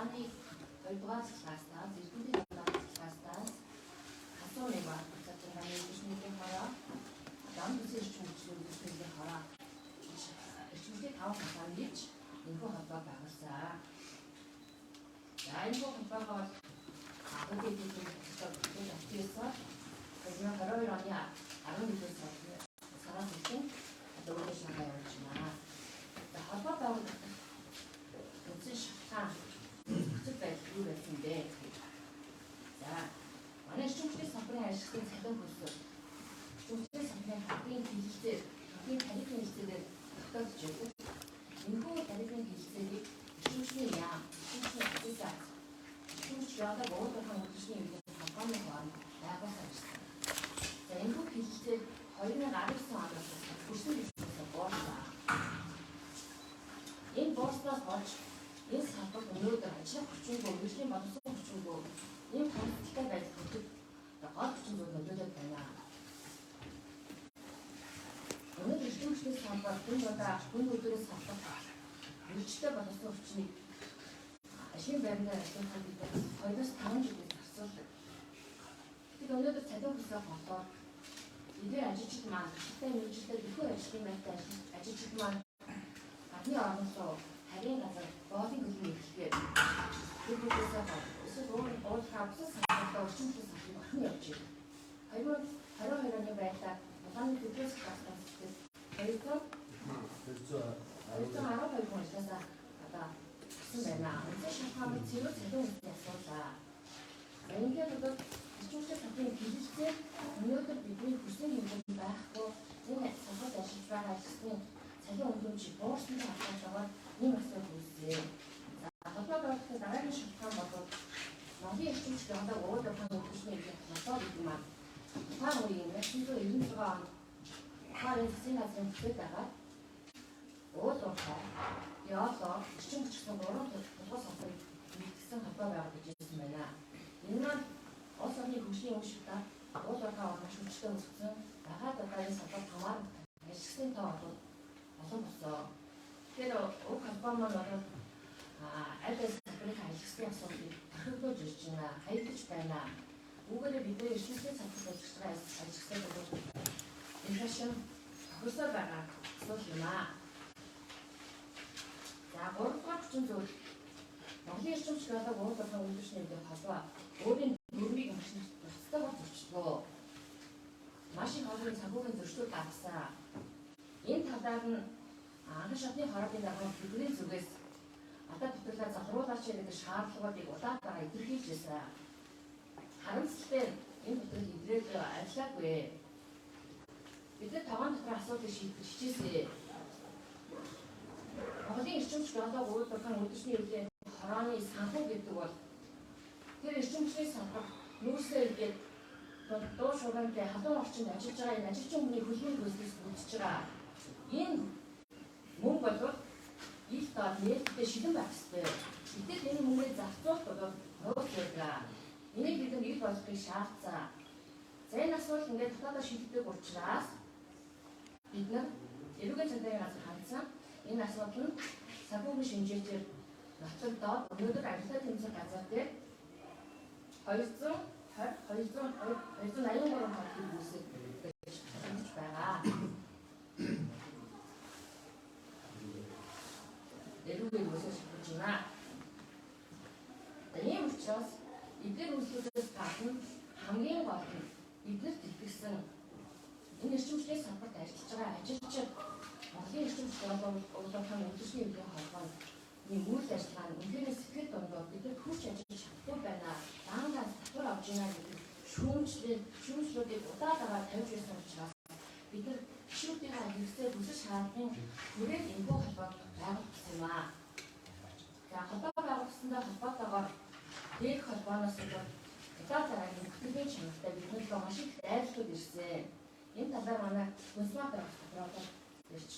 Улааны 2-р класстаас 1-р класстаас хасууныг багцаагийн ирчмийн хороо дан бүсээр ирчмийн хороо ирчмийн 5 хасаан гэж энэхүү холбоо байгуулсан. За энэхүү холбоогоор Одоогийн активистаар 2022 оны 11-р сараас эхлэн өөрөөр шалгаа явуулж байна. За холбоо байгуулах үндсэн шалтгаан нөхцөл байдал юу байсан бэ? За манай эрчимчдийн салбарын ашиглалтын цалин хөлсөөр эрчимчдийн салбарын хадгийн хилэлцээр хадгийн тарифын хилэлцээр тогтоож байдаг. Энэхүү тарифын хилэлцээрийг эрчимчдийн яам, эрчимчдийн асуусан эрчимч яадаг уурлахын үйлчлэлийн үеийн компани хооронд байгуулсан гэсэн. За энэхүү хилэлцээр 2019 оноос хүрсэн гэсэн боорсон. Энэ боорсноос болж энэ салбарт өнөөдөр ажлын хүчингүй, үйлчлэлийн боловсон хүчингүй, ийм хангалттай байдал хүрдэг гол хүчингүй нөлөөлөд байна. Өнөөдөр эрчимчдийн салбар хүн өдрөөс салбарт үйлчлэлтэй боловсон хүчнийг ашигын байрны ажиллагаанд бид 2-5 жилээр гарцуулдаг. Бид өнөөдөр цалин хөлсөө холбоор эдгээр ажилчид маань ашигтай мэргэжилтэд ихээр ажлын байртай ажилчид маань гадны орон руу харийн газар боолын гөлний эхлэхээр тэр бүхээсээ эсвэл уулахаа бусад салбартаа өрчмөлийн салбарыг орхон явж байна. 2022 оны байдлаар Улааны төдөөс гацсан 212 хүн ажилласаа одоо гэсэн байна. Үнэхээр шалтгааны зэрэг цалин үнэтэй асуудлаа. Ингээд одоо эрчимчдийн салбарын хилэлцээр өнөөдөр бидний хүссэн хэмжээнд байхгүй энэ салбарт ажиллаж байгаа ажилтны цалин үнэмшийг буурсан асуудалгаар ийм асуудал үүссэн. За холбоо байгуулалтын дараагийн шалтгаан бол Монголын эрчимч яадаг уурлахын үйлчлэлийн асуудал гэдэг маань тухайн үеийн 1996 онд тухайн засгийн газрын бүтээл байгаа уурлахай яолоо эрчим хүчтэй 3 толгой салбарыг нэгтгэсэн холбоо байгуулж ирсэн байна. Энэ маань улс орны хөгжлийн үе шатаар уурлахай маш хүчтэй өссөн. Дагаад одоо энэ салбарт хамааран ажилтны тоо олон болсон. Тэгэхээр уг холбоо маань бол аль салбарын ажилтны асуудлыг тохиолдож ирж байна. Хаягдж байна. Үүгээрээ бид эрчимчдийн салбарт ажиллаж байгаа ажилтнууд бол инфляшн тохиолсоор байгаа асуудал юм аа. За 3-р хүчин зүйл Монголын эрчимч яадаг уурлахын үйлчлэлийн үеийн холбоо өөрийн дүрмийг маш тусдагаар зөрчилгөө. Маш их олон санхүүгийн зөрчил гаргасан. Энэ талаар нь анхан шатны хороогийн дагуу бидний зүгээс одоо бүтээлээ захируулаач гэдэг шаардлагуудыг удаатайгаар илэрхийлж байсан. Харамсалтай энэ бүтээл идрээд ажиллаагүй. Бид тогоон дотор асуудлыг шийдэж хичээсэн. Монголын эрчимч яадаг уурлахын үйлчлэлийн үеийн хорооны санхүү гэдэг бол тэр эрчимчлийн салбар нүүрсээ игээд дуу шугамтай халуун орчинд ажиллаж байгаа энэ ажилчин хүний хөлний хөлсөөс үүдэж байгаа. Энэ мөнгө бол ил доод нээлттэй шилэн байх ёстой. Гэтэл энэ мөнгөний зарцуулалт бол нууц байдаг. Энийг бид ил болохыг шаардсан. За энэ асуудал ингээд дотоодоо шийддэг учраас бид нар эрүүгийн цагдаагийн газар хандсан. Энэ асуудал нь санхүүгийн шинжээчээр ноцогдоод өнөөдөр ажлын тэмцээн газар дээр 283 хордлыг үүсгэж байгаа. Эрүүгийн үсгэж байна. Тийм учраас эдгээр үйлчлүүлээс гадна хамгийн гол нь биднэрт итгэсэн энэ эрчимчлийн салбарт ажиллаж байгаа ажилчид Монголын эрчимч уурлахын үйлчлэлийн үеийн холбоонд ийм үйл ажиллагаа нь үнэхээр сэтгэл дундуур бид хүч ажиллаж чадахгүй байна. Даангаа татвар авч ийна гэдэг шүүмжлүүдийг удаатайгаар тавьж ирсэн учраас бид нар гишүүдийн хэрэгцээ бүсэл шаардлагын хүрээд энэхүү холбоог байгуулсан юм аа. За холбоо байгуулсандаа холбоотойгоор дээрх холбооноос удаатайгаар бүтэлийн чанартай бидний рүү маш их дайрлууд ирсэн. Энэ талаар манай консультант байгуулсан ирж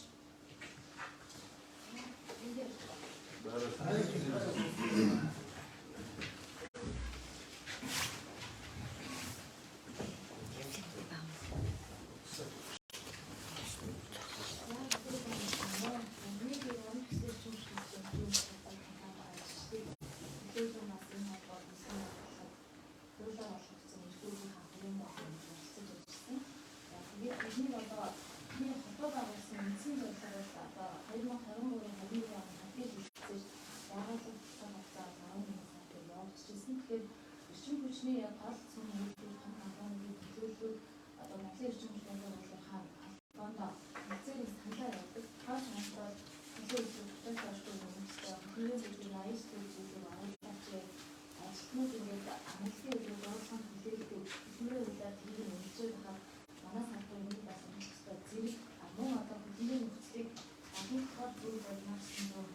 хүчний гол цөм үйлдвэр том компанийн төлөвлөлт одоо Монголын эрчим хүчний бодлогын холбоонд хэцээрийг саналаа явуулдаг. Хойш хансаад Монголын эрчим хүчтэй ашгүй хүмүүстэй хөөрийн зүйлийг аяс зүйлийг оруулж ажилтнууд ингээд амралтын үйлдвэр оруулсан хүлээлтийг хөдөлмөрийн үйлдвэр тэрийг нэмжиж хаад манай салбар энэ бас хэрэгтэй зэрэг мөн одоо хөдөлмөрийн нөхцөлийг олон талаар бүрдүүлж магсан юм.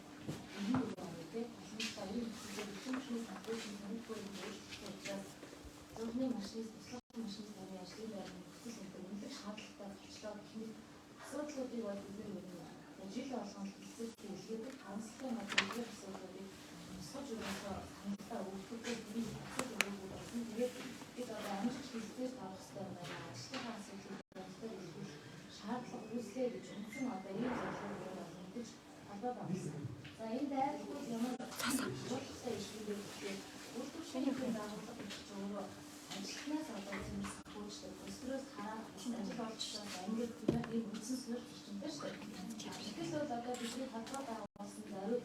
Энэ үг гэдэг олон талын нөхцөлийг эрчим хүчний салбарын хэрэггүй өөрчлөлтөд учраас зөвхөн машинист туслах машинистарын ажлын байр нөхцөл өндөр шаардлагатай болчлоо гэх мэт асуудлуудыг бол бид нэр жил болгоно хэлцээтэй илгээдэг харамсалтай мэдээлэл асуудлуудыг тусгаж өгөхөөр саналаа өгөхөд бидний асуудал өгөх болсон. Тэгээд бид одоо амжилт хэлцээж авах хэрэгтэй байна. Ажлын асуудлыг өндөр илгүүх шаардлага үүслээ гэж үндсэн одоо ийм зорилгоор мэдээж албаа болсон. За энэ дайралтууд ямар цаасаа ишүүлээ гэхээр үйлдвэрчдийн байгууллага гэж өөрөө ажилтнаас одоо зэмс хөөжтэй өсрөөс хараа ажил олгосон ангид ийм үндсэн суурь зөрчилтэй шүү дээ. Тэгэхээс бол одоо бидний хадгалж байгуулсан зориуд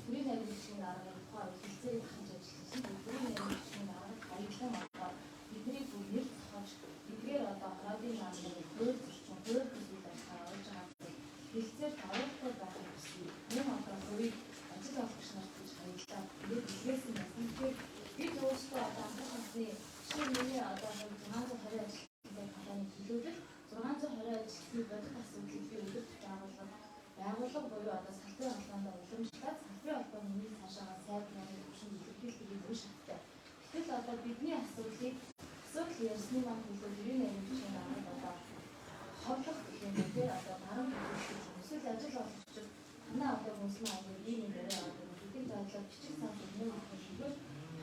бүрийн найрамдчгийн дарга тухай хэлцээрийг хангаж ажилласан. Бүрийн найрамдчгийн дарга хаягдлан одоо бидний бүр нэр тохиолж эдгээр одоо хороогийн наамыг өөр зөрчин өөр зүйл ажиллагаа олж байгаа хэлцээр давуултай байх гэсэн. Мөн одоо бүрийг ажил олгогч нарт гэж хаягдлаа тэгээд илгээсэн байсан. Тэгэхээр бид өөрсдөө одоо анхаарахны шинэ миний одоо 620 ажилтнтай компани төлөвлөлт 620 ажилтны бодит асуудлыг би өдөрт байгууллага буюу одоо салбарын холбоонд уламжлаад салбарын холбооны нэг цаашаа сайд нарийн төвшин илэрхийлэх үр шаттай. Гэтэл одоо бидний асуудал ярьсны маань төлөө бүрийн найрамдчгийн дарга одоо хорлох гэх юм дээр одоо баруун төлөвлөлт эсвэл ажил олгогч танаа одоо хүнсний ажил ийм юм дээр одоо бидний задлаа бичиг цаас өгнө гэх юм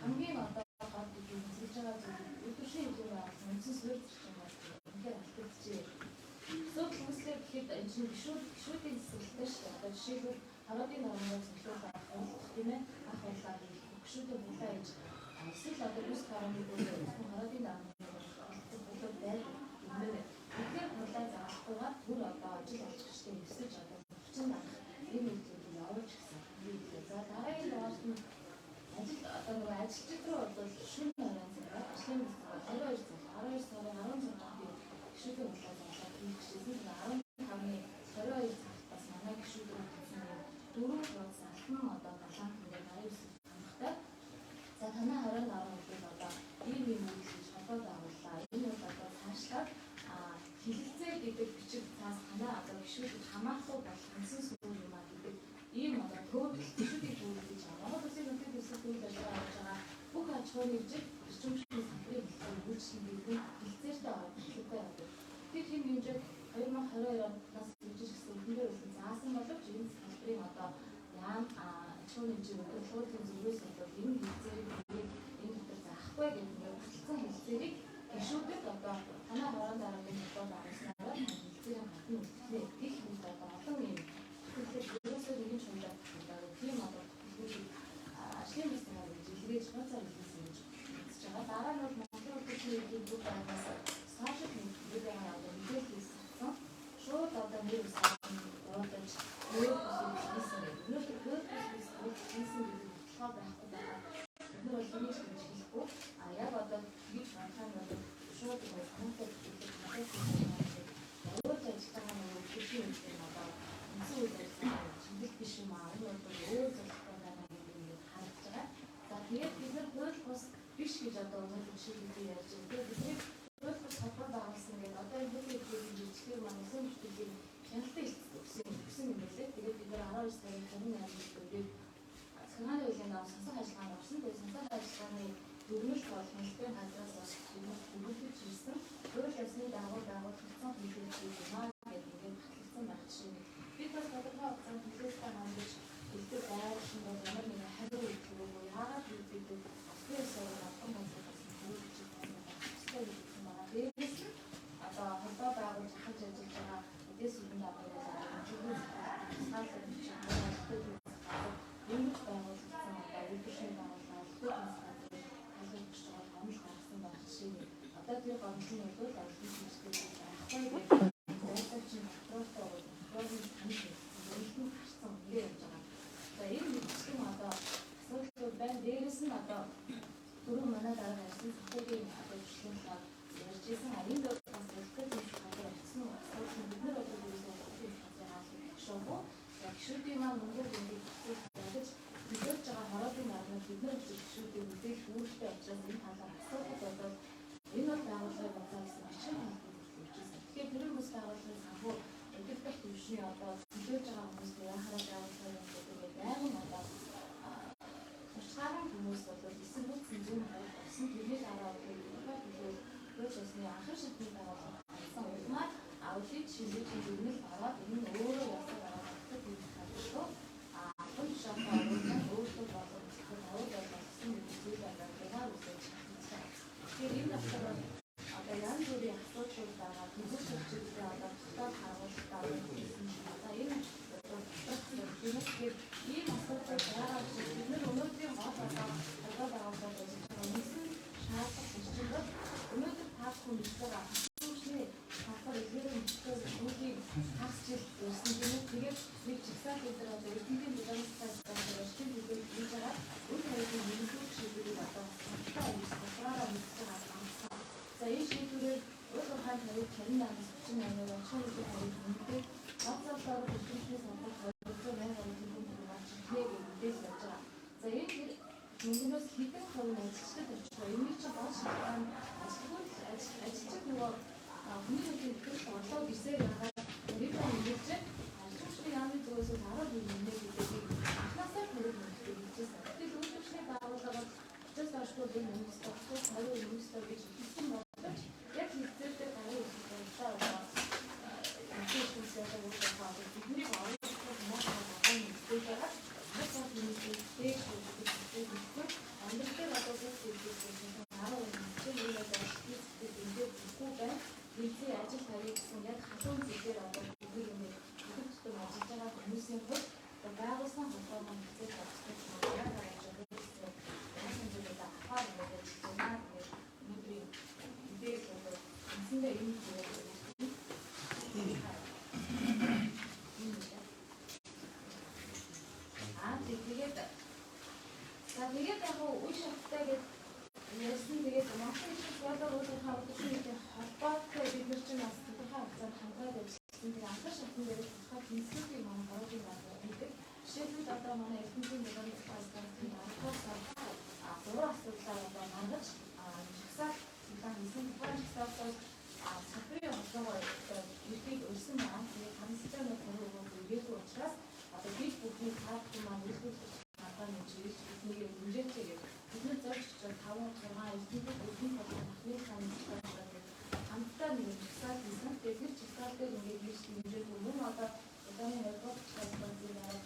хамгийн одоо гол бидний хэлж байгаа зүйл үйлдвэрийн хэмжээ болсон үндсэн суурь зөрчил байна. Үнээр алдагдчихээ. Асуудал үүслээ гэхэд энэ чинь гişүүдийн хэсэгтэй шүү дээ. Одоо жишээлбэл харуудын нормыг зөвлөх авах тийм ээ. Ах байлаа гişүүдээ булаа гэж эсвэл одоо бүс гараны бүрээ харуудын нормыг зөвлөх байр юмээ. Тэгэхээр булаа заахгүйгээр түр одоо ажил олгогчтой өсөж одоо хүчин дарах энэ үйлдэлийг явуулж гисэн. За дараагийн дугаарт нь ажил одоо нэг ажилчид руу бол шөнө орон цагаар ажлын 22 сарын 16-нд гişүүдээ булаа заалаа хийчихсэн. 15-ны 22 цагт бас манай гişүүдээ хийсэн дөрөв хуудас алтан одоо далайн ингээд 29 тамхтай. За танай 20 орон бол одоо ийм юм үйлдэж холбоод байгууллаа. Энэ бол одоо цаашлаад хилэлцээ гэдэг бичиг цаас танай одоо гişүүдийг хамаахгүй болох үндсэн суурь юм а гэдэг ийм одоо төвөөрөл гişүүдийг бүрдүүлж байгаа. Монгол Улсын нөхцөл байдлын ажиллагаа хийж байгаа бүх аж ахуйн нэгжид эрчим хүчний салбарын үйлчлэлийн хилцээртэй оролцоотой байдаг. Тэр хэм хэмжээ 2022 оноос үржиж гисэн үндээр үлдэн заасан боловч энэ салбарын одоо яам аж ахуйн хэмжээ өдөржингөөний зүгээс одоо энэ хилцээрийг энэ дотор заахгүй гэдэг нь баталсан хилцээрийг гişүүдэд одоо танай хорон дараагийн холбоо байгуулснараа хилцээрийн хатны үлдээ гэх мэт одоо олон юм төлөвлөлтөөсөө нэгэн чуулгад одоо тийм одоо төлөвлөлтийг ажлын бэлтгэл жилгээж хууцаар хийсэн гэж үзэж байгаа. Дараа нь бол Монголын улсын эдийн засгийн байгууллагаас сошиал медиагийн одоо мэдээлэл хийсэн. Шууд одоо нэр үсгийн дуудаж өөр хийсэн. Өнөөдөр өөр хийсэн гэдэг бодлого байхгүй байгаа. Бид нар бол хэнийг ч хэлэхгүй. Яг одоо хийж манхан бол шууд нэг хамтад хэлэх хэрэгтэй. Явуулж ажиллагаа нэг хөшийн үеийн одоо үндсэн үйл ажиллагаа чиглэл биш юм аа. Энэ бол өөр зорилготой байна гэдэг нь харагдаж байгаа. За тэгээд бид нар хууль бус биш гэж одоо өнөөдөр шийдвэр ярьж байгаа. Тэгээд бидний хууль бус холбоо байгуулсан гэдэг одоо энэ хуулийн хэрэгжлийг маань усан бүтэлийн хяналтын өгсөн юм билээ. Тэгээд бид нар 12 сарын 28-нд санааны үеийн сансах ажиллагаанд орсон. Тэгээд сансах ажиллагааны дүгнэлт бол хяналтын газраас бас бүрдүүлж ирсэн. Хууль ёсны дагуу байгуулагдсан хэлбэрийг юмаа гэдэг ингээд батлагдсан байх жишээ. Бид бас тодорхой хугацаанд хэлэлцээ хангаж хэлдэг байрлал нь бол ямар нэгэн хариу өгөөгүй яагаад бид албан ёсоор албан газраас хөрвүүлж байгаа дээрээс нь одоо холбоо байгуулж хаж ажиллаж байгаа эдээс үдэн даваа чиглэл саалын бичиг ингэж байгуулагдсан одоо үйлдвэрийн байгууллага хэлбэрч байгаа гомдол гаргасан байх жишээ. Одоо тэр гомдол нь бол ажлын хэрэгслийг авахгүй байдаг чинь дотроо хөрвүүлж таньж зөвлөсөн гарсан ингэ явж байгаа. За энэ мэдсэн одоо асуудал байна. Дээрээс нь одоо Дөрөв манай дараа ярьсан санхүүгийн одоо жишээ нь ярьжсэн энэ бас экспертиз гадаа ярьсан уу? Бид нар одоо юусэн шоу гişүүдийн маань мөнгө гэдэг ингэж бидэж байгаа хороодын дарамт бид нар гişүүдийн үдэл үүрэгтэй учраас энэ талаар асуудал болоод энэ бол байгууллагын бодлоо гэсэн бичиг хэлсэн. Тэгэхээр тэр хүмүүс байгууллагын санхүү өдөртөх төвшний одоо бидэж байгаа хүмүүс яхаараа байгууллагын гэдэг байнгын одоо шааран хүмүүс бол эсрэг бүтэн зүйл болсон тэрний дараа Өөрөөсний анхан шатны байгууллага болсон улмаар аудит шилжүүлэх зөвнөл аваад энэ өөрөө явсан байгууллагад хэлсэн. Хүн шатны өөртөө боломжтой аваад болсон зүйл байгаа үсэж байна. Тэгэхээр энэ болохоор одоо янз бүрийн асуудал байгаа бизнес хэрэгжүүлэлтээ одоо тотал харуултаа гэсэн чинь одоо энэ ийм асуудал байгаа учраас бид нар өнөөдрийн гол одоо байгууллагад нэгэн шаардлага хэрэгтэй бол өнөөдөр тас хүн ихтэй түүшний хатар ихээр мэдээ түүхийн тас жил ирсэн юм. Тэгээд нэг чигсаа дээр одоо эрдэнэгийн дизайнертай байгаа шин бүдэг хийж байгаа үр хариуцлага нэмэгдүүлэх шийдвэрийг одоо хатаа мэдээ авсан. За энэ шийдвэрээр өөрөөр хэлбэл харин намаас 38 очсон үеийн хариуд мэдээ бацаалаар бүтээгдэхүүн санхүү 200,000 төгрөг авчихнэ гэж мэдээж явж байгаа. За энэ мөнгнөөс хэдэн хувийн ажилчдад очиж энэ чинь гол шалтгаан ажилчид нөгөө хүний нөхцөл төрөлд орлоо гисээр яагаад нэгэн нэгж ажилчны яамны зүгээс 10% нэмэх гэдгийг анхнаасаа төрөв мэддэг хэлжсэн. Тэгэхээр үйлчлэгчний байгууллагад зөв ашгүй энэ нөхцөл төрөлд 20% нөхцөл гэж хэлсэн боловч яг хэвчээтэй гараа үүсгэж байгаа. Бидний хүмүүсээ өөрөөр бидний оруулах хүмүүс байгаа мэдээж байгаа. Хацаа хүмүүсээ Андертэй одоо зөвхөн 10% нэмээд байна. Нэгний ажил харьяа гэсэн яг хатуун зүйлээр одоо бидний хөдөлгөөн ажиллаж байгаа хүмүүсийн хувьд байгуулсан холбооны хэсэг болчихсон юм яг ажиллаж байгаа зүйлүүд ахаар ингэж байна. Бидний идея бол энэсэндээ энэ тэгээд яг үе шаттай гэж ярьсан. Тэгээд Монгол хэлээр бодоод өөрийнхөө өдөржингөө холбоотой бид нар чинь бас тодорхой хугацаанд хамгаалж ажилласан. Тэгээд анхан шатны дээр тодорхой тэнцвэрийн маань гаргаж байгаа гэдэг. Жишээлбэл одоо манай эрдэнэгийн дизайнертай ажилласан дөрвөн асуудлаар одоо мангаж жагсаал удаан хийсэн тухайн салбарын холбоогоо эрдийг өрсөн маань тэгээд хамстай нэг өгөөгүй учраас одоо бид бүхний таах маань үйлдвэрлэж нэмжиж бидний хэмжээтэйгээр бид нар зорж 5-6 эрдэнэт өргөн ахны хамттай хамтдаа нэг жагсаал хийсэн. Тэгээд тэр жагсаал дээр ингээд хийж хэмжээд мөн одоо удааны холбоот цаасан зүйл арга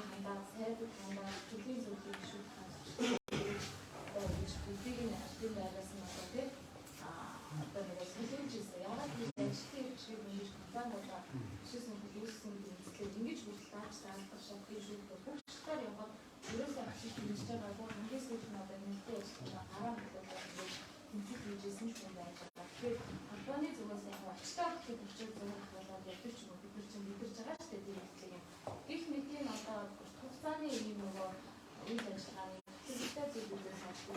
хандаа сайд хандаа төлийн зүйлийг шүүх одоо бидний ажлын байраас нь одоо тийм одоо нэг солиулжсэн яагаад гэвэл ажлын хэрэгжлийг ингэж компаниудаа шийдсэн хэлсэн зүйлээ ингэж хүртэл таашаалдах шалтгаан шүү дээ. Бүгдээр яваад ерөөсөө ажил хийж байгаа бол хангас гэж надад нэлээд ажиллаж гараа хэлээд тэмцэх хийжсэн ч юм байж байгаа. Тэгэхээр компани зүгээс яг очтой гэхэд очиж зөвхөн болоод явдаг ч юм уу бид нар чинь мэдэрч байгаа шүү дээ тийм юм. Их мэдээ одоо хугацааны юм нөгөө үйл ажиллагааны хэсэгтэй зүйлүүдээс авсан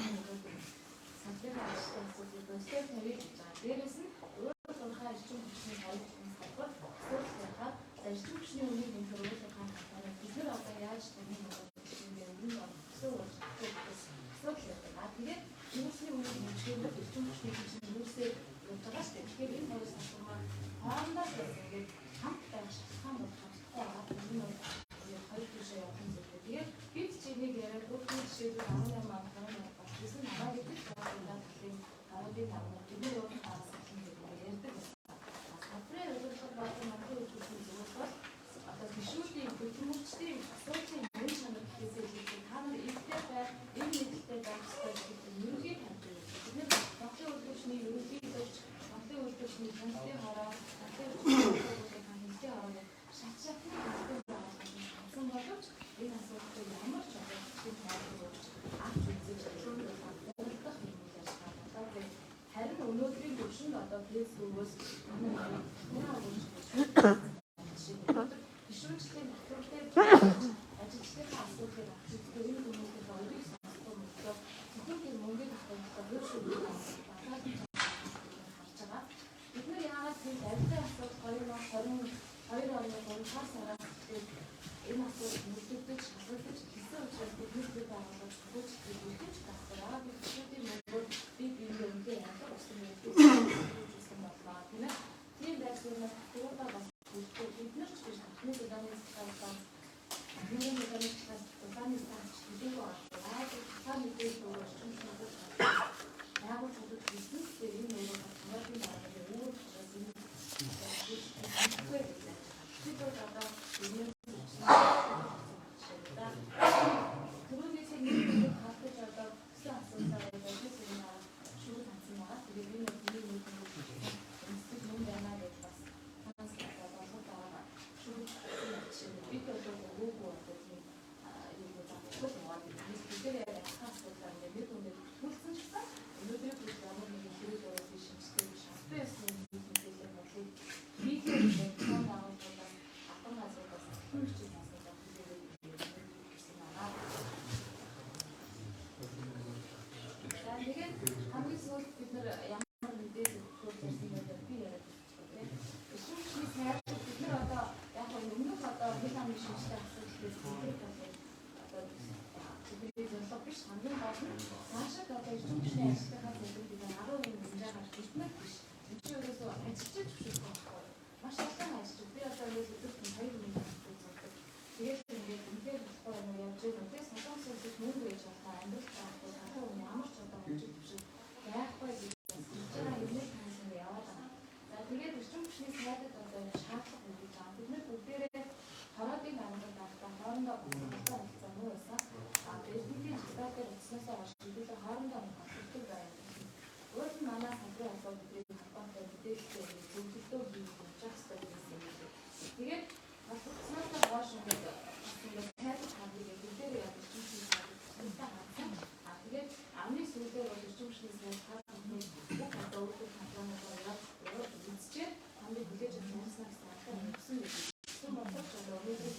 санхүүгийн ажлын зүйлсээр тавьж байгаа. Дээрээс нь өөрөөр хэлбэл эрчим хүчний хаягдлын салбар өөрчлөлтөөр эрчим хүчний үнийн хэмжээ өөрөөр хэлбэл бид нар одоо яаж түүний нөгөө үнийн орсон тэгээд хүмүүсийн үнийн хэмжээнд эрчим хүчний хэмжээ нүүрсээ явж байгаа шүү дээ. Тэгэхээр энэ хоёр салбар хоорондоо ингээд хамтдаа шалтгаан болох хамтдаа энэ хоёр төвшөө явах юм зүйл. Тэгээд бид чинийг яриад бүгд жишээлбэл 18 маань гэсэн намаа гэдэг байгууллагын талын дараагийн бидний өөрийн хараас хэлсэн гэдэг ярьдаг. Салбарын удирдлага болон манхын үйлчлэлийн зүгээс бол одоо гишүүдийн хөтөлмөрчдийн асуудлын мөн чанар гэхээсээ илүү та нар эвтэй байх, энэ мэдлэлтэй байх хэрэгтэй гэдэг нь ерөнхий хамт юм. Бид манхын үйлчлэгчний ерөнхий зөвч, манхын үйлчлэгчний хяналтын хороо, манхын үйлчлэгчний хяналтын хороо шатны хяналтын болсон боловч энэ асуудлыг ямар ч одоо хэлбэрээр авч үзэж харин өнөөдрийн төвшөнд одоо фэйсбүүкээс гишүүнчлийн ажилчдын асуудлыг авч үздэг энэ хүмүүстээ өөрийг сонсох мөрөдөө зөвхөн мөнгөний асуудал биш шүү дээ. Харж байгаа. Бид нар яагаад тийм авилгын асуудал 2022 оны 3 сараас энэ асуудал мөрдөж шалгагдаж хэлсэн учраас бид нэг байгууллага зөвхөн хэлж байгаа. Бид бүхний мөнгөөр бид энэ үнэхээр ялгар болсон юм гэсэн бодлоо. Тийм байдлаар түрүүгээ бас бид нар ч гэж бидний удааны цаасан бидний удааны цаас хэдийгээр хаа мэдээж өөрөөр шүүмжлэх яг л зөвхөн бизнес дээр энэ өөрөөр хамгаалсан байгаа өөр учраас энэ түрүүний сегментийг хатгаж одоо гэсэн асуултаар ажиллаж байгаа шүүх хандсан байгаа. Тэгээд энэ юм байна гэж бас танаас бодлого байгаа. Шүүх бид одоо өгөө одоо тийм юм бодох байгаа. Бид яг асуудлаар нэг үндэ төлсөн ч гэсэн өнөөдөр бид ямар нэгэн хэрэг болоод биш шинжтэй шалтгаан ясны мэдээлэл бодлого хийх хамгийн сүүлд бид нар ямар мэдээлэл төрүүлсэн бэ би яриад байна. Шүүгчний сайд бид нар одоо яг өмнөх одоо хэл хамгийн шинжтэй асуудлыг одоо бидний зөвлөх биш хамгийн гол нь цаашаа одоо шүүгчний ажлынхаа төлөв бид 10% хэмжээ гарч ирсэн биш. Энэ чинь өөрөөсөө ажилчид зөвшөөрөх байхгүй. Маш олон ажилчид би одоо өдөр тутмын 2 минут ажилладаг. Тэгээд ингээд үнээр болохоор нэг явж байгаа. Солонгос улсад мөнгө гэж байгаа амьдрал таахгүй хатуу ямар ч одоо ажил төвшин байхгүй гэж байгаа юм таасан яваад байгаа. За тэгээд эрчим хүчний сайдад одоо шаардлага өгч байгаа. Бид нар бүгдээрээ хороодын дарамтад байхдаа хоорондоо холбоотой харилцаа муу байсан. Бидний чатаар утаснаас хойш хэдүүлээ хоорондоо холбогддог байна. Өөр нь манай салбарын холбоо бидний холбоотой мэдээлэлтэй зөвлөлтөө хийж явах хэрэгтэй гэсэн юм. Тэгээд холбогдсноос хойш ингээд сайд хавыг бүгдээрээ яг эрчим хүчний сайдад хандсан. Тэгээд амны сүүлээр бол эрчим хүчний сайд хавны бүх одоо өөрөөр хамгаалаад үзчихээ хамгийн хүлээж авсан санаатай өгсөн гэж. Тэгсэн боловч одоо өөрөөр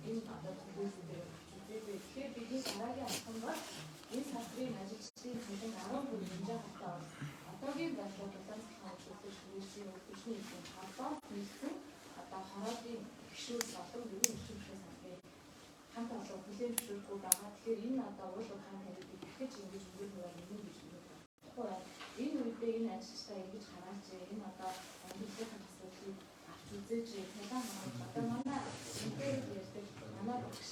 энэ одоо төлөвлөлтөөр тэгэхээр бидний дараагийн алхам бол энэ салбарын ажилчдын хэмжээ 10% хэмжээ хатаа одоогийн байдлаар удаан цахилгаан үйлчилж хөгжлийн эзэн холбоо нийлсэн одоо хороодын гишүүн болон бүрийн эрчим хүчний салбарын хамт олон хүлээн зөвшөөрөхгүй байгаа. Тэгэхээр энэ одоо уул уурхайн тарифыг дахиж ингэж өгөх нэг гэж байна. Энэ үедээ энэ ажилчдаа ингэж хараач энэ одоо амьдралын асуудлыг авч үзээч цалин хамгаалж одоо манай интернет ярьдаг манай багш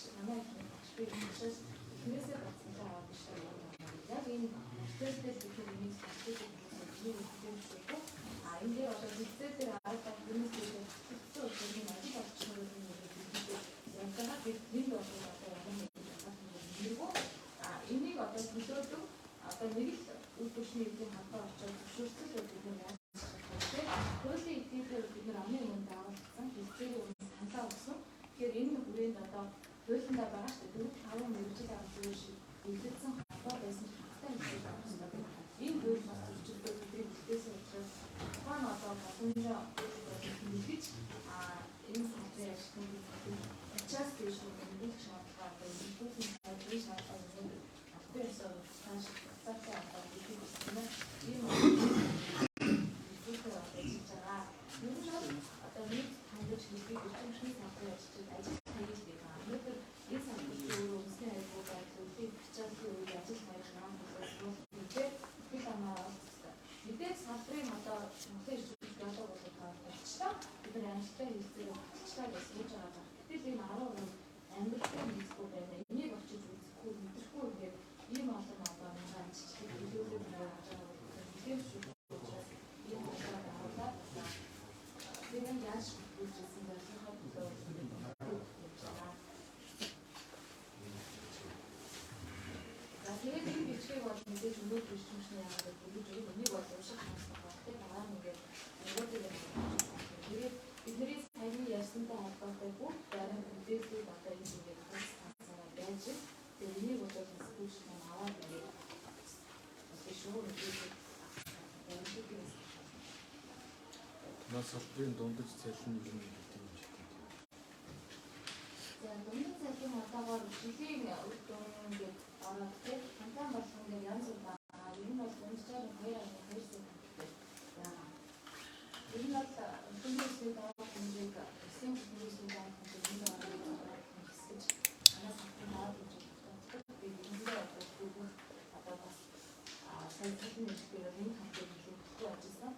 би учраас эхнээсээ батцтай аваад ishтай байна. Яг энэ стресстээс бид нэг сэтгэл хөдлөлийн зөвшөөрөх энэ дээр одоо зэгцээр дээр арга хүмүүст хэвчээ өөрийн ажил олчноор яг бид нэг одоо яг энийг одоо төлөөдөг одоо нэг л үйл төчний эдийн хатаа очоод зөвшөөрсөн бид нар хуулийн эдгээр бид нар амны өмнө даавалсан хэвчээ саналаа өгсөн. Тэгэхээр энэ хүрээнд одоо хуулиндаа байгаа шүү дээ 4-5 мэргэжил авах шиг үлдсэн хатаа байсан хатаа хэлж байгаа. Энэ хууль бас зөвчөлдөө бидний бүтээсэн учраас тухайн одоо боломжоо нэгж энэ салбарын ажилтнуудын ачаас биш нэг шаардлага одоо нэгдүгээр салбарын шаардлага авахгүй ясаа цааш цаашаа одоо бидний ийм зүйлээ хийж байгаа. Юу ч одоо нэг хандаж хэлбэг эрчим хүчний салбарын ажилчид ажил хийж байгаа. Өнөөдөр энэ салбарын өөрөө үндэсний аюулгүй байдлуудыг хичээлгүй үйл ажил хийж байгаа хүмүүс үүтэй бид амаа мэдээж салбарын одоо Монголын эрчим хүч болоо болчихлоо. Бид нар амжилттай хэлцээр болчихлоо гэж хэлж байгаа. Гэтэл энэ 10% амьдралын хэлцгүй байна. Энийг очиж үзэхгүй мэдрэхгүй ингээд ийм олон одоо манай ажилчдыг төлөвлөж байгаа мэдээж шүү. Энэ болохоор аваад тэгээд яаж үзүүлсэн бэ? Тэгээд энэ бичгийг бол мэдээж өнөөдөр эрчим хүчний яагаад бүгд энийг бол уушиг хаалцах байна. Тэгээд ингээд нөгөөдөө тэгээд бидний саяны ярьсантай холбоотой бүх дараа мэдээллүүд одоо энэ ингээд хасцаараа байж тэгээд энийг бол хэсгүүш нь аваад ингээд шууд мэдээлэл нас салбарын дундаж цалин нь юу гэдэг юм бэ? За дундаж жилийн үр ингээд ороод тийм хамтан болгон дээр янз бүр байгаа. Ер нь бол уншчаар 2.2 сая төгрөг яа. Ер нь бол хүмүүсийн даваа хэмжээг эсийн хүмүүсийн даваа хэмжээг нэг ороод хэсгэж анаас хатан даваа хэмжээг тогтоцдог. Тэгээд энэ дээр одоо бас сайн төлөв нэрээр энэ хамтыг хэлэхгүй ажилласан.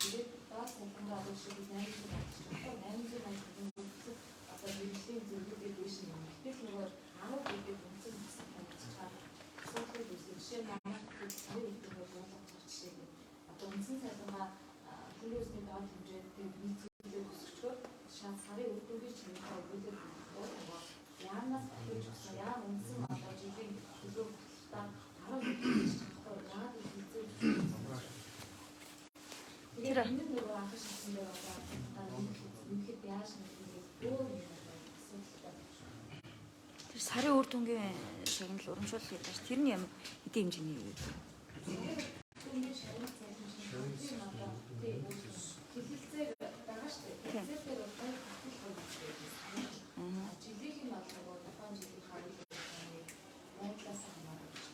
Тэгээд доод салбараа бол шиг 800 одоо хэрэглэлийн зөвлөгөөд дэш юм. Гэтэл зүгээр 10 гэдэг үнцэн гэсэн хэлцээр асуудал үүсгэж жишээ нь манай хэлцээр үүсгэж болгох жишээ нь одоо үнцэн цалингаа төлөөсний доод хэмжээтэй нийцүүлээд өсгөчгөө шал сарын үр дүнгийн чиглэлээр өгүүлээд байгаа. Яанаас гэж байна? Яа үнцэн одоо жилийн төлөв баталгаа 10 гэж чадахгүй яагаад хэлцээр тэр энэ нөгөө анх шатсан дээр одоо нэхэд яаж нэг өөр тэр сарын үр дүнгийн шагнал урамшуулал гэж байна. Тэр нь ямар хэдийн хэмжээний юу? хэлэлцээр байгаа шүү дээ. Хэлэлцээр бол хоёр хатал байна. Жилийн нь бол тухайн жилийн харил байдлаас хамаарч.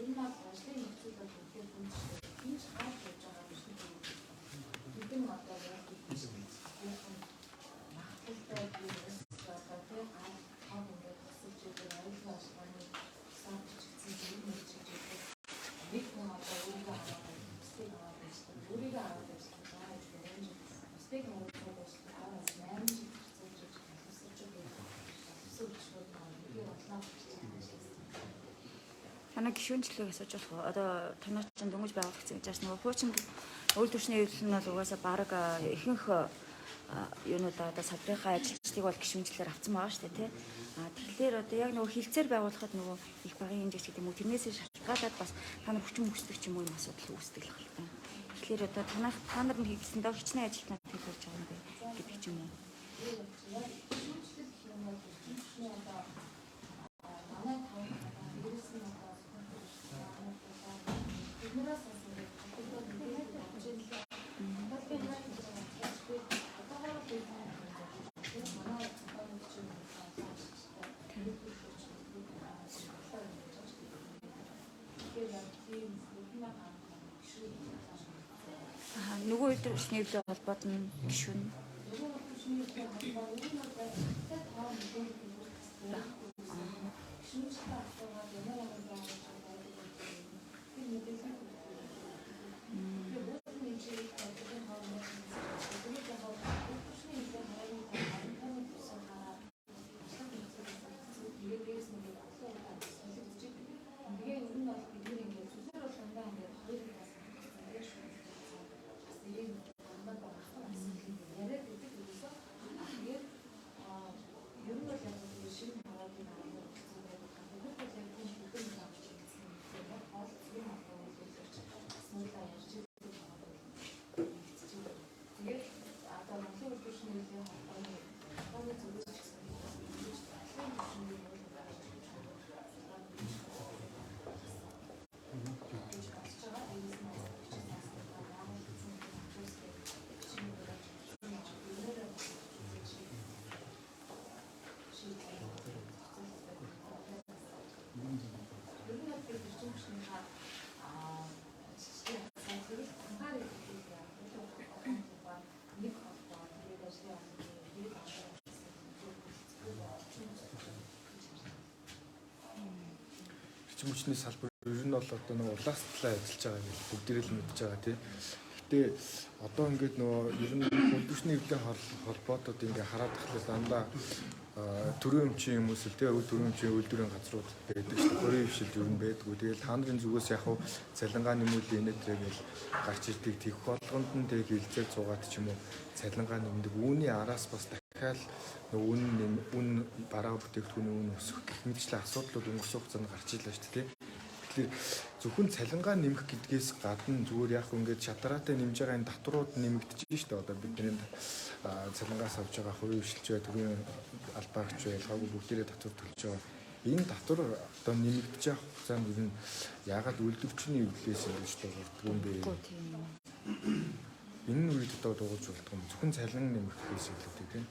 Энэ бол ажлын нөхцөл байдал үнэхээр энэ хаалт хийж байгаа биш үү? Бидний одоо яг биш махтай бизнес одоо тийм аа ингээд хэсэж байгаа аюулгүй ашигланы санд чигцэн юм хийж байгаа. Нэг хүн одоо өөрийгөө аваад стейк аваад байсан. Өөрийгөө аваад байсан. Зааж гэнэ. Стейк аваад байсан. Араас 8 жил хэсэж байгаа. Хэсэж байгаа. Танай гишүүнчлэгийг асууж болох уу? Одоо танай ч дөнгөж байгуулагдсан гэж байна. Нөгөө хуучин үйл төвчний эвлэл нь бол угаасаа баг ихэнх юунуудаа одоо салбарынхаа ажилчдыг бол гишүүнчлэлээр авсан байгаа шүү дээ, тий. Тэгэхээр одоо яг нөгөө хилцээр байгуулахад нөгөө их багийн хэмжээч гэдэг юм уу тэрнээсээ шалтгаалаад бас та нар хүчин мөчтөг ч юм уу юм асуудал үүсдэг л байна. Тэгэхээр одоо та нар нь хийсэн доо хичнээн ажилтнууд хэлж байгаа юм бэ гэдэг ч юм уу. Нөгөө өдрөсний хөвлөг холбоод нь гишүүн. Хүчний салбар ер нь бол одоо нэг улаас талаа ажиллаж байгаа гэж бүгдээрээ л мэдж байгаа тийм. Гэтэ одоо ингээд нөгөө ер нь хүчний эвлэлийн холбоотод ингээд хараад тахлаа дандаа төрийн өмчийн хүмүүс л тийм төрийн өмчийн үйлдвэрийн газрууд байдаг шүү дээ. Төрийн хвшилт ер нь байдгүй. Тэгэл та нарын зүгээс яг хуу цалингаа нэмүүлээ инээдрээ гэж гарч ирдэг тех болгонд нь тэг хилцээ цугаад ч юм уу цалингаа нэмдэг. Үүний араас бас дахиад үн бараа бүтээгдэхүүний үн өсөх гэх мэтчлэн асуудлууд өнгөрсөн хугацаанд гарч ирлээ шүү дээ. Тэгэхээр зөвхөн цалингаа нэмэх гэдгээс гадна зүгээр яг ингээд шатраатай нэмж байгаа энэ татварууд нэмэгдэж шүү дээ. Одоо бидний цалингаас авж байгаа хувийн хвшилч бай, төрийн албаагч бай, ялгаагүй бүгдээрээ татвар төлж байгаа. Энэ татвар одоо нэмэгдэж байгаа хугацаанд ер нь яагаад үйлдвэрчний эвлэлээс ингэж дуугардаг юм бэ? Энэ нь үед одоо дуугарч болдог юм. Зөвхөн цалин нэмэхээс илүү тийм.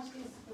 Acho que